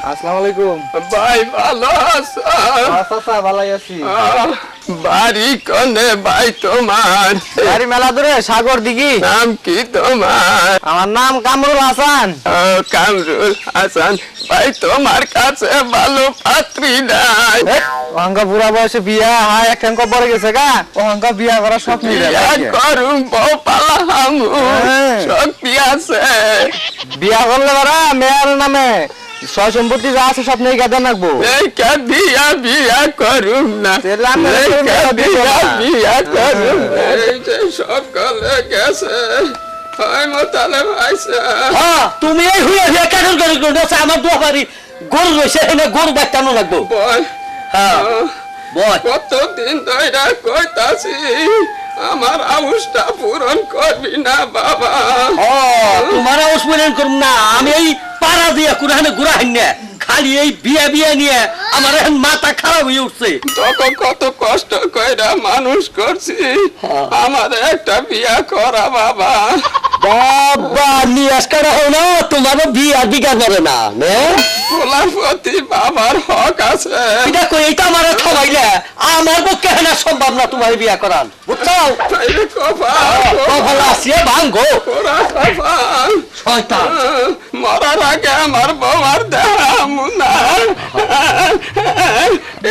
আসসালামু আলাইকুম। ভাই ভালো আছো? আচ্ছা ভালোই আছি। বাড়ি কোনে ভাই তোমার? বাড়ি মেলা দূরে, সাগর দিঘি। নাম কি তোমার? আমার নাম কামরুল হাসান। কামরুল হাসান। ভাই তোমার কাছে ভালো পাত্রী নাই? অহংকার বুড়া বয়সে বিয়া হয় এক ট্যাঙ্ক পরে গেছে গা, অহংকার বিয়া করার স্বপ্ন করুম বউ পালাহামু শক্তি আছে। বিয়া করলে বারা মেয়ের নামে সয় সম্পত্তি যা আছে সব নেই গাদা নাকবো। বিয়া বিয়া করুম না, বিয়া করুম না। এই যে সকালে গেছে তুমি এই হুয়ে হুয়ে কাটল করে আমার দোয়া পারি গরু রয়েছে এনে গরু বাচ্চানো লাগবো। কতদিন ধরে কইতাছি আমার আউসটা পূরণ করবি না বাবা? তোমার আউস পূরণ করব না, আমি এই পাড়া দিয়া কুরাহানে ঘুরাহান না, খালি এই বিয়া বিয়া নিয়ে আমার এখন মাথা খারাপ হয়ে উঠছে। তখন কত কষ্ট কইরা মানুষ করছি, আমার একটা বিয়া করা বাবা। বাবা নিয়াস করা হয় না, তোমারও বিয়া বিঘা করে না। পোলার প্রতি বাবার হক আছে। এটা কই এইটা আমার খাওয়াইলে আমার পক্ষে না সম্ভব না তোমার বিয়া করান, বুঝছো? কপাল আসিয়ে ভাঙ্গো শয়তান। মরার আগে আমার বউয়ার দেখামু না।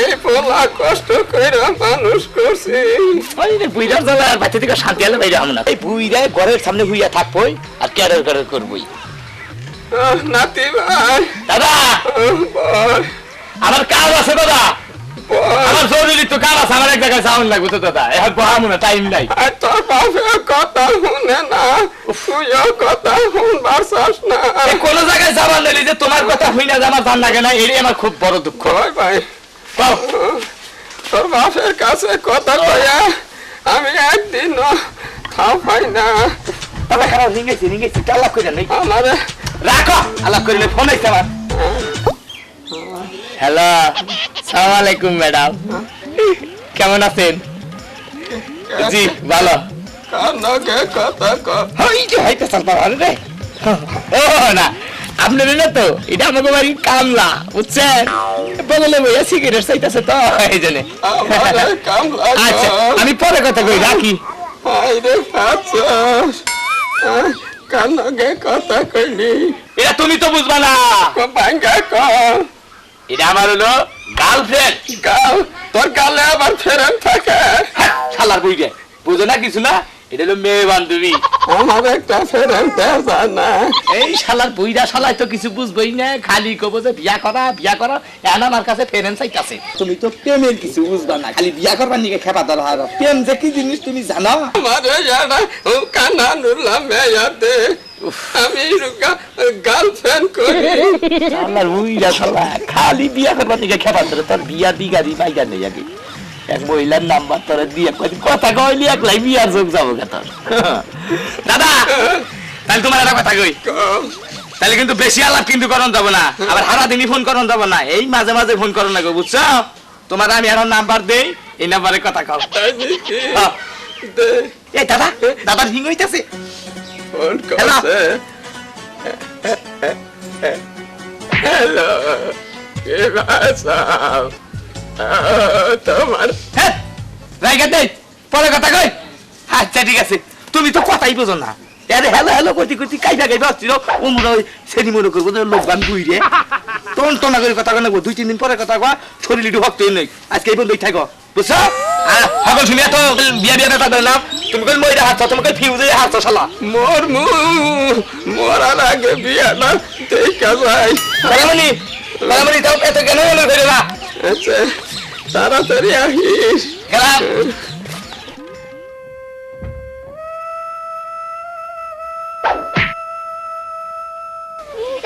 এই পোলা কষ্ট কইরা মানুষ করছি। বুইরার জ্বালা আর বাচ্চা থেকে শান্তি আলে বাইরে আমরা এই বুইরা ঘরের সামনে বুইয়া থাকবই আর ক্যারের ক্যারের করবই। নাতি ভাই দাদা আমার কাজ আছে, দাদা আমার জরুরি তো কাজ আছে, আমার এক জায়গায় সাউন্ড লাগবে তো দাদা, এখন পড়াবো না, টাইম নাই। তোর বাপের কথা শুনে না, তুইও কথা শুনবার চাস না। কোন জায়গায় যাবার নেই যে তোমার কথা শুনে আমার জান লাগে না, এটাই আমার খুব বড় দুঃখ। ভাই তোর বাপের কাছে কথা কইয়া আমি একদিন খাও পাই না। দাদা খারাপ নিঙ্গেছি নিঙ্গেছি আলাপ করে নেই আমারে রাখো, আলাপ করে ফোন আইছে আমার। হ্যালো, সালাম আলাইকুম ম্যাডাম, কেমন আছেন? জি ভালো। কানকে কথা কর। এই যে হইতে চলতে পারে রে। ও না আপনার না তো, এটা আমাকে বাড়ি কামলা, বুঝছেন? বদলে বইয়া সিগারেট চাইতেছে তো এই জন্য। আচ্ছা আমি পরে কথা কই, রাখি। কানকে কথা কইলি, এটা তুমি তো বুঝবা না। ভাঙ্গা কর। এটা আমার হলো গার্লফ্রেন্ড। গাল তোর গালে আবার ফেরেন থাকে। শালার বই গে বুঝো না কিছু না, এটা হলো মেয়ে বান্ধবী। আমার একটা ফেরেন দেয় না। এই শালার বইরা শালাই তো কিছু বুঝবই না, খালি কব যে বিয়া করা বিয়া করা, এখন আমার কাছে ফেরেন চাইতাছে। তুমি তো প্রেমের কিছু বুঝবা না, খালি বিয়া করবার নিকে খেপা ধরা হয়। প্রেম যে কি জিনিস তুমি জানো? আমার যারা ও কানা নুরলা মেয়াতে আমি গার্লফ্রেন্ড করি। শালার বইরা শালা খালি বিয়া করবার নিকে খেপা ধরে, তোর বিয়া দিগারি পাইগা নেই আগে। এক মহিলার নাম্বার তোরা দিয়ে কথা কইলি একলাই বিয়ার যোগ যাবো তোর। দাদা তাহলে তোমার একটা কথা কই, তাহলে কিন্তু বেশি আলাপ কিন্তু করন যাব না, আবার সারাদিনই ফোন করন যাব না, এই মাঝে মাঝে ফোন করন না গো, বুঝছো? তোমার আমি এখন নাম্বার দেই, এই নাম্বারে কথা কও। এই দাদা দাদার হিং হইতাছে। হ্যালো কে ভাষা তোমার? হ্যাঁ রাইগা দেই, পরে কথা কই। আচ্ছা ঠিক আছে, তুমি তো কথাই বোঝো না। আরে হ্যালো হ্যালো কইতে কইতে কাইবা গাইবা আসছিল, ওমরা ওই সেনি মনে করবো যে লোক গান বুইরে টন টনা করে কথা কয় না, 2-3 দিন পরে কথা কয়, শরীর একটু ভক্তই নেই। আজকে এই বন্ধই থাকো, বুঝছো? সকল শুনিয়া তো বিয়া বিয়া কথা বললাম, তুমি কই মইরা হাত তোমাকে ফিউজে হাত শালা মোর মোরার আগে বিয়াটা দেখা যায়। কালামনি কালামনি তাও এত কেন মনে করে না? আচ্ছা তাড়াতাড়ি আহিস। গেলাম।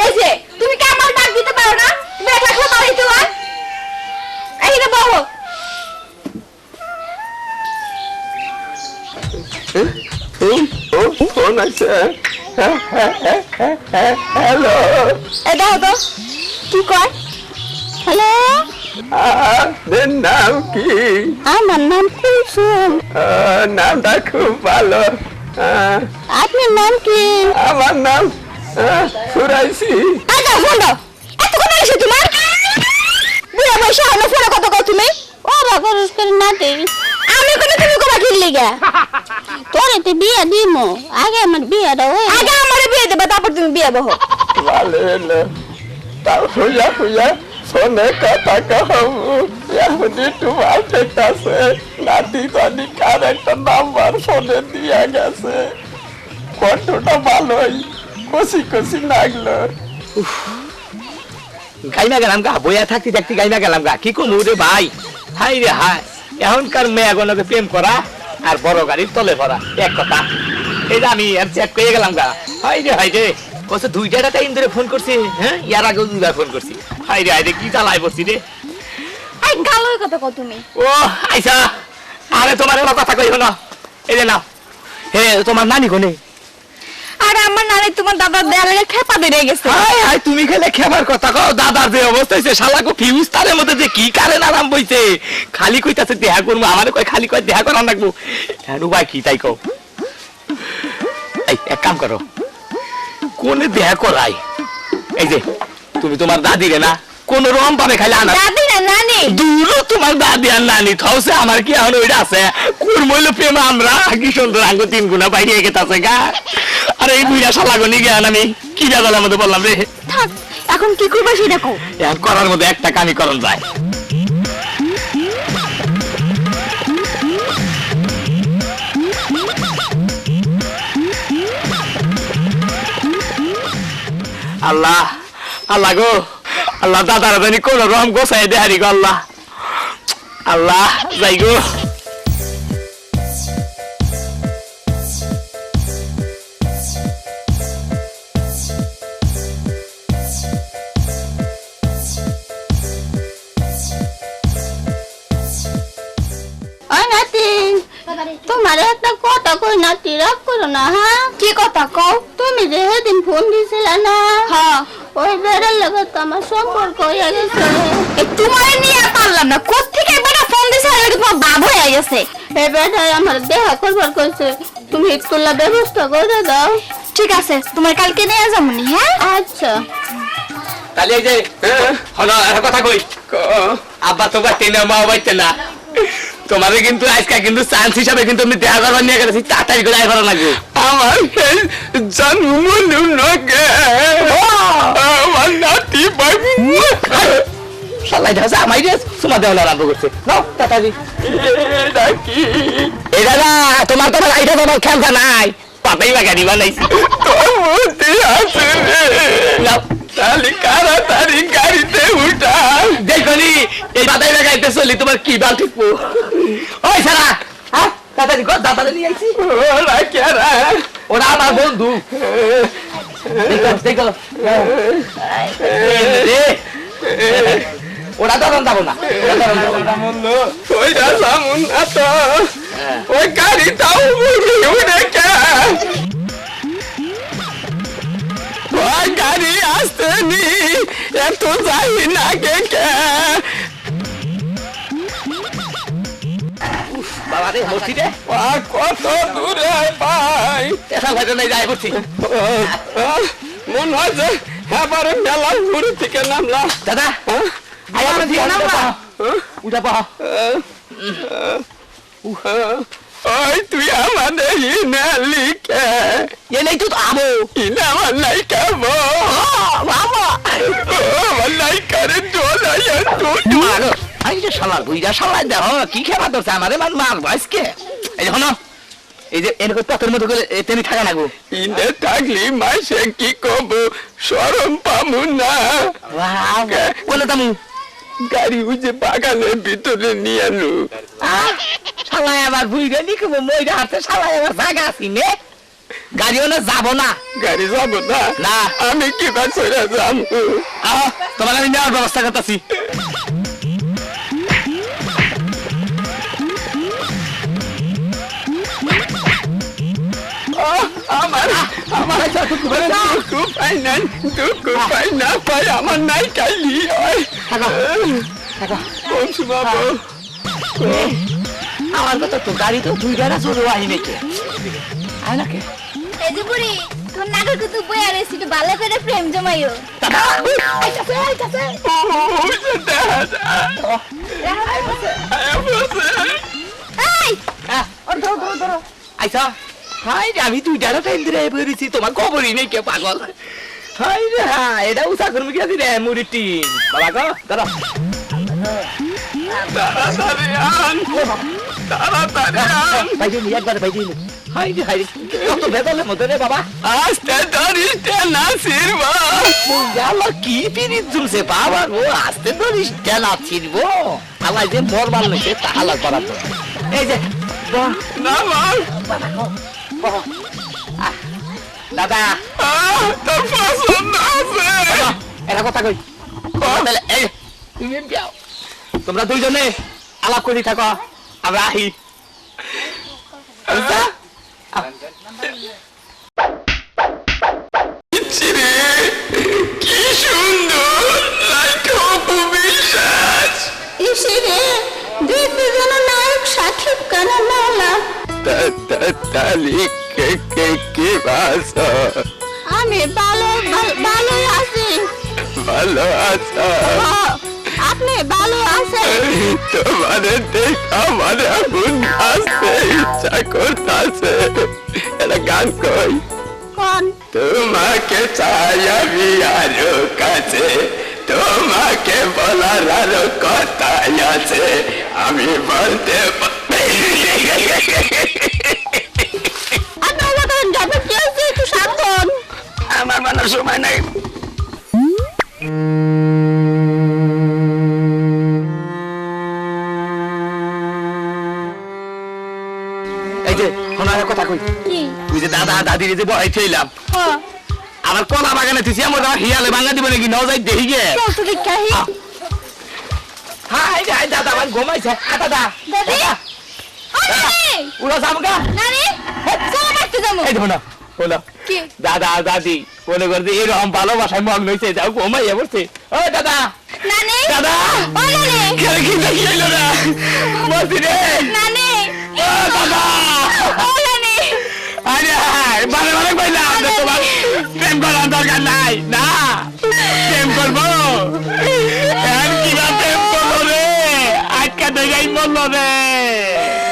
এই যে তুমি কি আমার ডাক দিতে পারো না? তুমি একলা একলা বাড়িতে আয়। এই রে বাবু। ফোন আছে। হ্যালো এই দাও তো কি কয়? হ্যালো নাম কি? আমার নাম কুলসুম। নামটা খুব ভালো। আপনার নাম কি? আমার নাম ফুরাইছি। আচ্ছা ফোন দাও। এতক্ষণ বয়সে তোমার বুড়া বয়সে হলো ফোনে কত কও তুমি ও বাগরস করে নাতে আমি কোনে তুমি কবা কিনলি গা তোরে তে বিয়া দিমু আগে আমার বিয়াটা হই আগে আমারে বিয়ে দেবা তারপর তুমি বিয়া বহ ভালো হলো তাও হইয়া হইয়া ফোনে কথা কহবো এখন একটু ভাল ঠেকতেছে নাতি জানি কার একটা নাম্বার ফোনে দিয়া গেছে কতটা ভালোই কষি কষি লাগলো গাইনা গেলাম গা বইয়া থাকতে থাকতে গাইনা গেলাম গা কি কমু রে ভাই হাই রে হাই এখনকার মেয়েগুলোকে প্রেম করা আর বড় গাড়ির তলে ভরা এক কথা এই যে আমি আর চেক করে গেলাম গা হাই রে কত দুইটা টাইম ধরে ফোন করছি হ্যাঁ ইয়ার আগেও দুইবার ফোন করছি হাই রে কি জ্বালাই বসছি রে আই কালোই কথা কও তুমি ও আইসা আরে তোমার এলো কথা কই হলো এই যে নাও হে তোমার নানি কোনে আর আমার নানি তোমার দাদার দেয়ালে খেপা দিয়ে গেছে হাই হাই তুমি খেলে খেবার কথা কও দাদার যে অবস্থা হইছে শালাকো ফিউজ তারের মধ্যে যে কি কারেন আরাম বইছে খালি কইতাছে দেখা করবো আমারে কই খালি কই দেখা করার লাগবো হ্যাঁ ভাই কি তাই কও এই এক কাম করো কোনে দেখা করাই এই যে তুমি তোমার দাদি রে না কোন রকম ভাবে খালি আনা দাদি না নানি দূর তোমার দাদি আর নানি থাউছে আমার কি এখন ওইটা আছে কোন মইল প্রেম আমরা কি সুন্দর আঙ্গ তিন গুণা বাইরে গেতাছে গা আরে এই বুইরা শালাগো নি জ্ঞান আমি কি জাগালার মধ্যে বললাম রে থাক এখন কি করবা সেটা কও এখন করার মধ্যে একটা কামি করন যায় আল্লাহ আল্লাহ গো আল্লাহ দাদারা জানি কোন রকম গোসাই দেহারি গো আল্লাহ আল্লাহ যাই গো ওই নাতি তোমার একটা কথা কই নাতি রাগ করো না হ্যাঁ কি কথা কও তুমি যে সেদিন ফোন দিছিলে না হ্যাঁ ওই বেড়ার লাগে তো আমার সম্পর্ক হয়ে গেছে তোমার নিয়ে পারলাম না কোত্থেকে বেড়া ফোন দিছে আর তোমার বাপ হয়ে গেছে এই বেড়াই আমার দেখা করবার কইছে তুমি একটুলা ব্যবস্থা করে দাও ঠিক আছে তোমার কালকে নিয়ে যাবো নি হ্যাঁ আচ্ছা তাহলে এই যে হলো একটা কথা কই আব্বা তো বাইতে না মা বাইতে না তোমারে কিন্তু আজকে কিন্তু চান্স হিসাবে কিন্তু আমি দেখা করবার নিয়ে গেছি তাড়াতাড়ি করে আই করা লাগবে আমার এই জন্ম নগে আমার নাতি ভাই শালাই দেখা আমাই রে সুমা দেওয়া আরম্ভ করছে নাও তাড়াতাড়ি এটা কি এই দাদা তোমার তো আইটা তোমার খেলতা নাই পাতাই বাগানি বানাইছি তোর মধ্যে আছে রে নাও তাহলে তাড়াতাড়ি গাড়িতে উঠা দেখনি এই পাতাই বাগাইতে চলি তোমার কি বাল ঠিকবো ওই সারা হ্যাঁ তাড়াতাড়ি গো দাদারে নিয়ে আইছি ওরা কেরা ওরা আমার বন্ধু দেখো ওরা তো যাবো না ওই রাজামুন না তো ওই গাড়িটাও উড়ে কে ওই গাড়ি আসতে নি এত যাই না কে বাবা রে বসি রে কত দূরে পাই দেখা ভাই নাই যাই বসি মন হয় যে এবারে মেলা ঘুরে থেকে নামলাম দাদা আয় আমরা দিয়ে নামবা উঠা পাও ওই তুই আমাদের ইনে লিখে এ নাই তো আবো ইনে আমার লাইকা বো বাবা আমার লাইকারে ডোলাই মারো আই যে শালা বুইরা শালা দেখো কি খেলা করছে আমারে মান মার আজকে এই দেখো না এই যে এরকম পাথর মতো করে তেনি থাকা লাগবো ইনে থাকলি মাসে কি কব শরম পামু না বলে তামু গাড়ি উজে বাগানের ভিতরে নিয়ে আলু শালা আবার বুইরা লিখবো মইরা হাতে শালা আবার জায়গা আছি নে গাড়িও না যাবো না গাড়ি যাবো না না আমি কি বা চলে যাম তোমার আমি নেওয়ার ব্যবস্থা করতেছি আমার আমার দুঃখ পাই না দুঃখ পাই না পাই আমার নাই কাইলি বাবু আমার কথা তো গাড়ি তো দুই গাড়া চলে আই নাকি আয় নাকি এই যে বুড়ি তোর নাগর কুতু বইয়া রেছি তো ভালো করে প্রেম জমাইও দাদা আইতাছে আইতাছে এই ধরো আইসা হাই রে আমি তুই ডাটা টাইম ধরে বেরিয়েছি তোমার খবরই নেই কে পাগল হাই রে হ্যাঁ এটা উষা করবি কি আছি রে মুড়ি টিম বাবা গো ধরো তাড়াতাড়ি আন তাড়াতাড়ি আন ভাই দিন একবার ভাই দিন হাই রে কত বেদলের মতো রে বাবা আস্তে ধরিস নাসির আল্লাহ কি পিরিত জুলছে বাবা ও আস্তে ধরিস কেন ছিড়বো আল্লাহ যে মর মাল নইছে তা আল্লাহ করা তো এই যে বাহ না মার দাদা তোর পছন্দ আছে এটা কথা কই তাহলে এই তুমি যাও তোমরা দুইজনে আলাপ করি থাকো আমরা আহি বুঝছা? রে কি সুন্দর বিশ্বাস ইসিরে দেখতে যেন নায়ক সাকিব খানের মাওলা তালি কে ভাষা আমি ভালোই আছি ভালো আছো আপনি ভালো আছেন তোমার দেখ আমার আগুন আসতে ইচ্ছা করতেছে এটা গান কই কোন তোমাকে চাই আমি আরো কাছে তোমাকে বলার আরো কথা আছে আমি বলতে আপনার মতন যাবে কেউ একটু সাবধান আমার মানার সময় নাই এই যে শোনার কথা কই কি তুই যে দাদা দাদির যে বড়াই ছিলাম আমার কলা বাগানে তুই আমার হিয়ালে ভাঙা দিব নাকি ন যাই দেখি গে চল তো দেখাই হাই হাই দাদা আমার ঘুমাইছে দাদা দাদি উড়া সামগা নানি চল দেখতে যাবো এই ধরো না বলো কি দাদা দাদি মনে করছে এরকম ভালোবাসায় মগ্ন হয়েছে যাও ঘুমাইয়া পড়ছে ও দাদা নানি দাদা ও নানি খেলে কি দেখিয়ে না বলছি রে নানি ও দাদা ও নানি আরে বারে বারে কইলাম যে তোমার প্রেম করার দরকার নাই না প্রেম করবো আর কিবা প্রেম করবো রে আজকে দেখাই বললো রে